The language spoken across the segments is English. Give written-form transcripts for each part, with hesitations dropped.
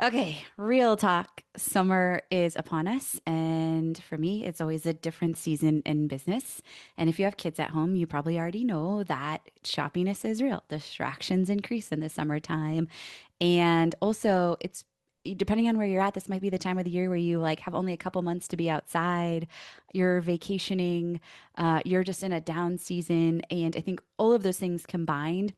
Okay, real talk. Summer is upon us. And for me, it's always a different season in business. And if you have kids at home, you probably already know that shoppiness is real. Distractions increase in the summertime. And also, it's depending on where you're at, this might be the time of the year where you like have only a couple months to be outside. You're vacationing, you're just in a down season. And I think all of those things combined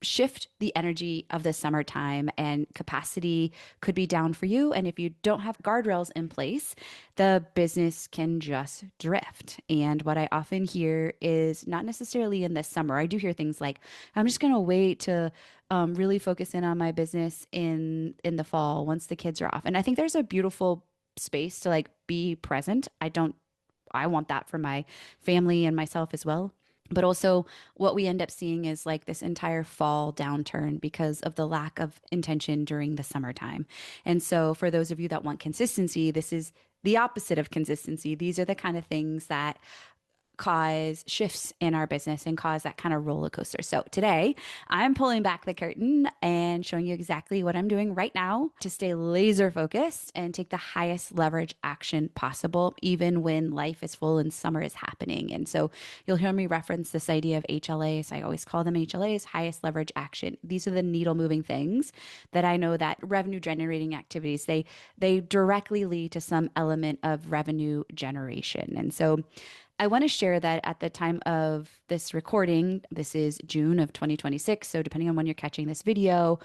shift the energy of the summertime and capacity could be down for you. And if you don't have guardrails in place, the business can just drift. And what I often hear is not necessarily in the summer. I do hear things like, I'm just going to wait to really focus in on my business in the fall once the kids are off. And I think there's a beautiful space to like be present. I want that for my family and myself as well. But also, what we end up seeing is like this entire fall downturn because of the lack of intention during the summertime. And so, for those of you that want consistency, this is the opposite of consistency. These are the kind of things that cause shifts in our business and cause that kind of roller coaster. So today I'm pulling back the curtain and showing you exactly what I'm doing right now to stay laser focused and take the highest leverage action possible, even when life is full and summer is happening. And so you'll hear me reference this idea of HLAs. I always call them HLAs, highest leverage action. These are the needle moving things that I know that revenue generating activities, they directly lead to some element of revenue generation. And so I want to share that at the time of this recording, this is June of 2026. So, depending on when you're catching this video,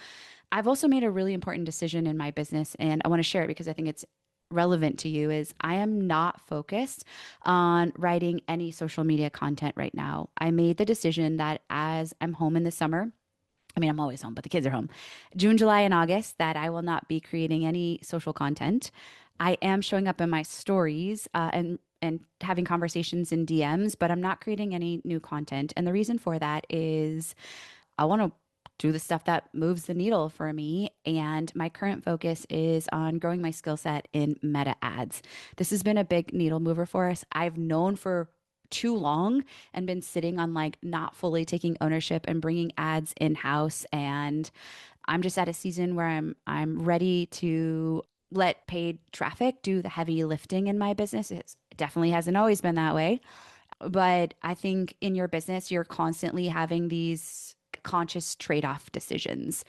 I've also made a really important decision in my business, and I want to share it because I think it's relevant to you. Is I am not focused on writing any social media content right now. I made the decision that as I'm home in the summer, I mean, I'm always home, but the kids are home. June, July, and August, that I will not be creating any social content. I am showing up in my stories and having conversations in DMs, but I'm not creating any new content. And the reason for that is I want to do the stuff that moves the needle for me. And my current focus is on growing my skill set in meta ads. This has been a big needle mover for us. I've known for too long and been sitting on like not fully taking ownership and bringing ads in house. And I'm just at a season where I'm ready to let paid traffic do the heavy lifting in my business. It definitely hasn't always been that way. But I think in your business, you're constantly having these conscious trade off decisions.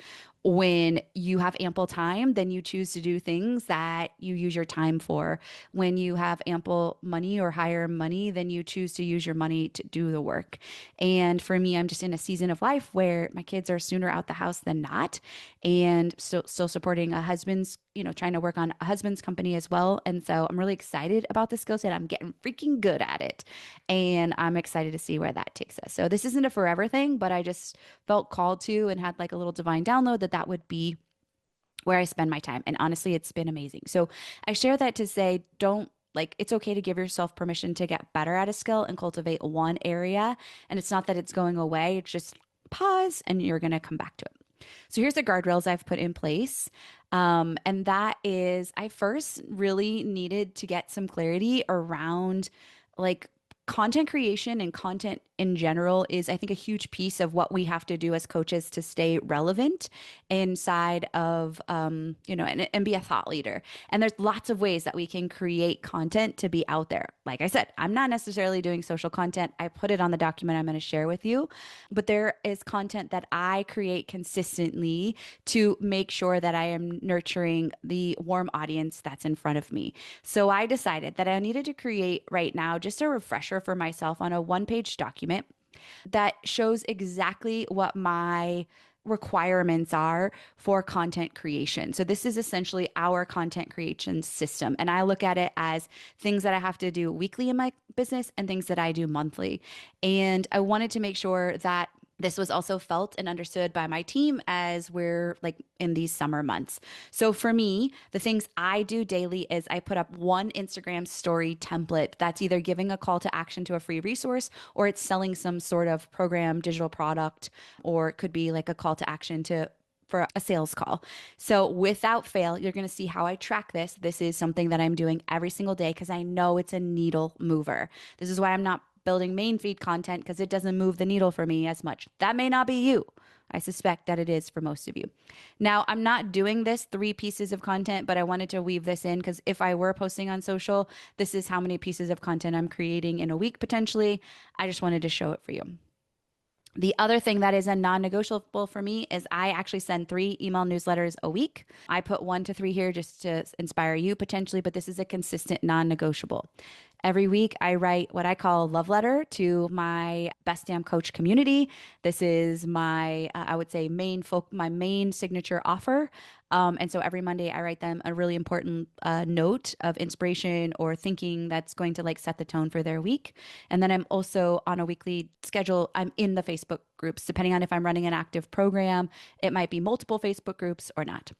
When you have ample time, then you choose to do things that you use your time for. When you have ample money or higher money, then you choose to use your money to do the work. And for me, I'm just in a season of life where my kids are sooner out the house than not. And so still supporting a husband's, trying to work on a husband's company as well. And so I'm really excited about the skill set. I'm getting freaking good at it. And I'm excited to see where that takes us. So this isn't a forever thing, but I just felt called to and had like a little divine download that would be where I spend my time. And honestly, it's been amazing. So I share that to say, don't like, it's okay to give yourself permission to get better at a skill and cultivate one area. And it's not that it's going away, it's just pause and you're going to come back to it. So here's the guardrails I've put in place. And that is, I first really needed to get some clarity around like content creation and content in general is, I think, a huge piece of what we have to do as coaches to stay relevant inside of, and be a thought leader. And there's lots of ways that we can create content to be out there. Like I said, I'm not necessarily doing social content. I put it on the document I'm going to share with you, but there is content that I create consistently to make sure that I am nurturing the warm audience that's in front of me. So I decided that I needed to create right now just a refresher for myself on a one-page document that shows exactly what my requirements are for content creation. So this is essentially our content creation system. And I look at it as things that I have to do weekly in my business and things that I do monthly. And I wanted to make sure that this was also felt and understood by my team as we're like in these summer months. So for me, the things I do daily is I put up one Instagram story template that's either giving a call to action to a free resource or it's selling some sort of program, digital product, or it could be like a call to action to for a sales call. So without fail, you're going to see how I track this. This is something that I'm doing every single day because I know it's a needle mover. This is why I'm not building main feed content because it doesn't move the needle for me as much. That may not be you. I suspect that it is for most of you. Now, I'm not doing this 3 pieces of content, but I wanted to weave this in because if I were posting on social, this is how many pieces of content I'm creating in a week potentially. I just wanted to show it for you. The other thing that is a non negotiable for me is I actually send 3 email newsletters a week. I put 1 to 3 here just to inspire you potentially, but this is a consistent non negotiable. Every week, I write what I call a love letter to my Best Damn Coach community. This is my, I would say, my main signature offer. And so every Monday, I write them a really important note of inspiration or thinking that's going to like set the tone for their week. And then I'm also on a weekly schedule. I'm in the Facebook groups, depending on if I'm running an active program. It might be multiple Facebook groups or not.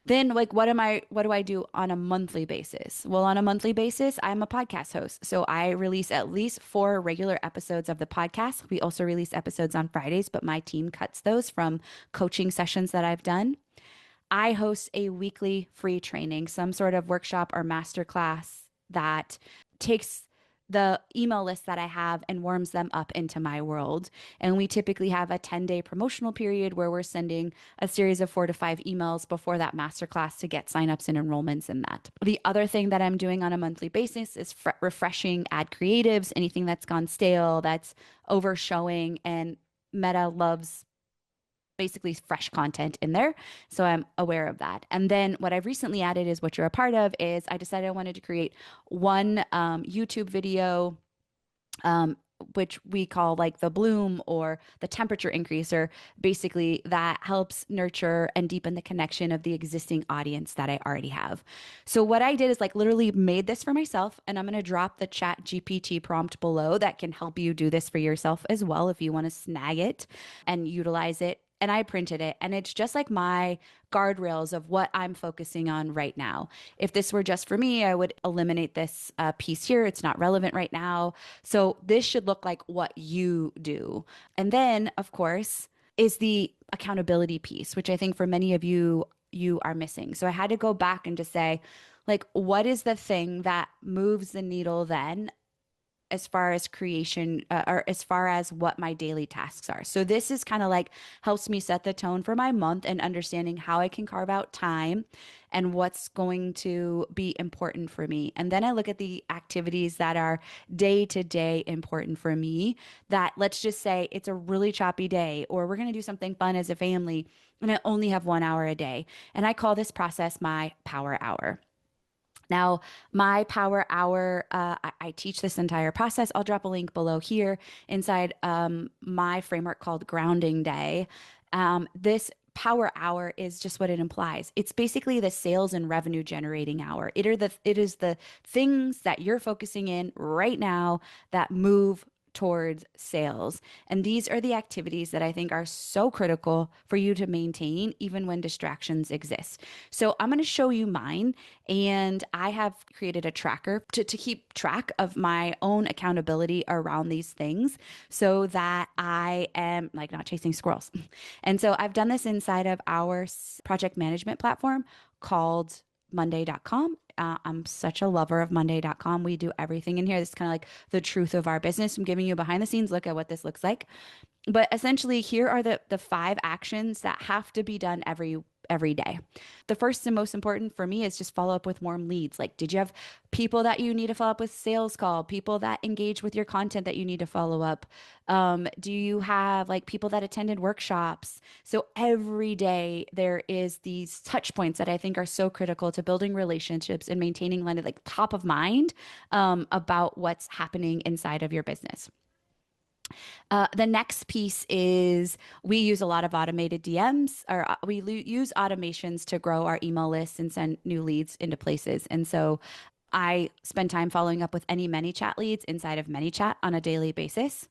Then like what do I do on a monthly basis? Well, on a monthly basis, I'm a podcast host. So I release at least 4 regular episodes of the podcast. We also release episodes on Fridays, but my team cuts those from coaching sessions that I've done. I host a weekly free training, some sort of workshop or masterclass that takes the email list that I have and warms them up into my world. And we typically have a 10-day promotional period where we're sending a series of 4 to 5 emails before that masterclass to get signups and enrollments in that. The other thing that I'm doing on a monthly basis is refreshing ad creatives, anything that's gone stale, that's overshowing, and Meta loves basically fresh content in there. So I'm aware of that. And then what I've recently added is what you're a part of is I decided I wanted to create one YouTube video, um, which we call like the bloom or the temperature increaser, basically that helps nurture and deepen the connection of the existing audience that I already have. So what I did is like literally made this for myself, and I'm going to drop the chat GPT prompt below that can help you do this for yourself as well if you want to snag it and utilize it. And I printed it, and it's just like my guardrails of what I'm focusing on right now. If this were just for me, I would eliminate this piece here. It's not relevant right now. So this should look like what you do. And then, of course, is the accountability piece, which I think for many of you are missing. So I had to go back and just say, like, what is the thing that moves the needle then as far as creation or as far as what my daily tasks are. So this is kind of like helps me set the tone for my month and understanding how I can carve out time and what's going to be important for me. And then I look at the activities that are day to day important for me, that let's just say it's a really choppy day or we're going to do something fun as a family and I only have 1 hour a day. And I call this process my power hour. Now, my power hour, I teach this entire process. I'll drop a link below here inside my framework called Grounding Day. This power hour is just what it implies. It's basically the sales and revenue generating hour. It is the things that you're focusing in right now that move towards sales. And these are the activities that I think are so critical for you to maintain even when distractions exist. So I'm going to show you mine, and I have created a tracker to keep track of my own accountability around these things so that I am like not chasing squirrels. And so I've done this inside of our project management platform called Monday.com. I'm such a lover of Monday.com. We do everything in here. This is kind of like the truth of our business. I'm giving you a behind the scenes look at what this looks like. But essentially, here are the 5 actions that have to be done every day. The first and most important for me is just follow up with warm leads. Like, did you have people that you need to follow up with sales call, people that engage with your content that you need to follow up? Do you have like people that attended workshops? So every day there is these touch points that I think are so critical to building relationships and maintaining like top of mind about what's happening inside of your business. The next piece is we use a lot of automated DMs, or use automations to grow our email lists and send new leads into places. And so I spend time following up with any ManyChat leads inside of ManyChat on a daily basis.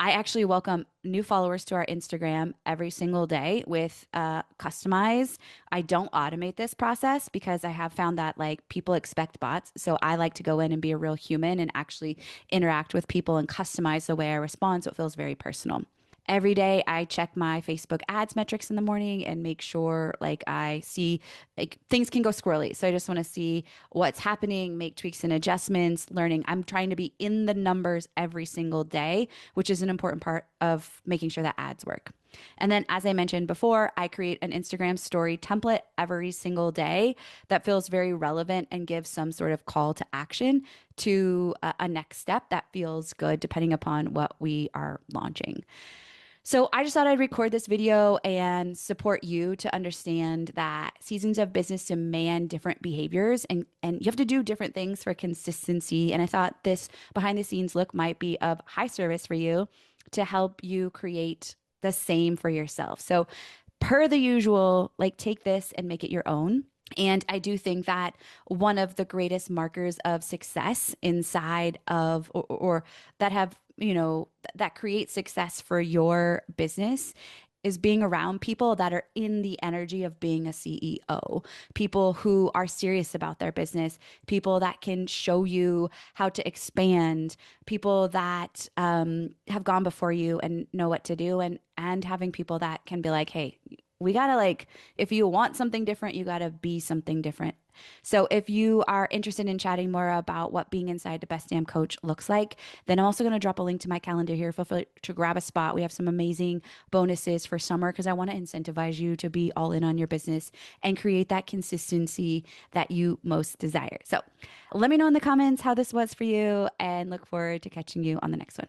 I actually welcome new followers to our Instagram every single day with customize. I don't automate this process because I have found that like people expect bots. So I like to go in and be a real human and actually interact with people and customize the way I respond so it feels very personal. Every day I check my Facebook ads metrics in the morning and make sure like I see like things can go squirrely. So I just want to see what's happening, make tweaks and adjustments, learning. I'm trying to be in the numbers every single day, which is an important part of making sure that ads work. And then, as I mentioned before, I create an Instagram story template every single day that feels very relevant and gives some sort of call to action to a next step that feels good depending upon what we are launching. So I just thought I'd record this video and support you to understand that seasons of business demand different behaviors and you have to do different things for consistency. And I thought this behind the scenes look might be of high service for you to help you create the same for yourself. So per the usual, like take this and make it your own. And I do think that one of the greatest markers of success inside of, or that have, that create success for your business is being around people that are in the energy of being a CEO, people who are serious about their business, people that can show you how to expand, people that have gone before you and know what to do, and having people that can be like, hey, we gotta like, if you want something different, you gotta be something different. So if you are interested in chatting more about what being inside the Best Damn Coach looks like, then I'm also going to drop a link to my calendar here. Feel free to grab a spot. We have some amazing bonuses for summer because I want to incentivize you to be all in on your business and create that consistency that you most desire. So let me know in the comments how this was for you and look forward to catching you on the next one.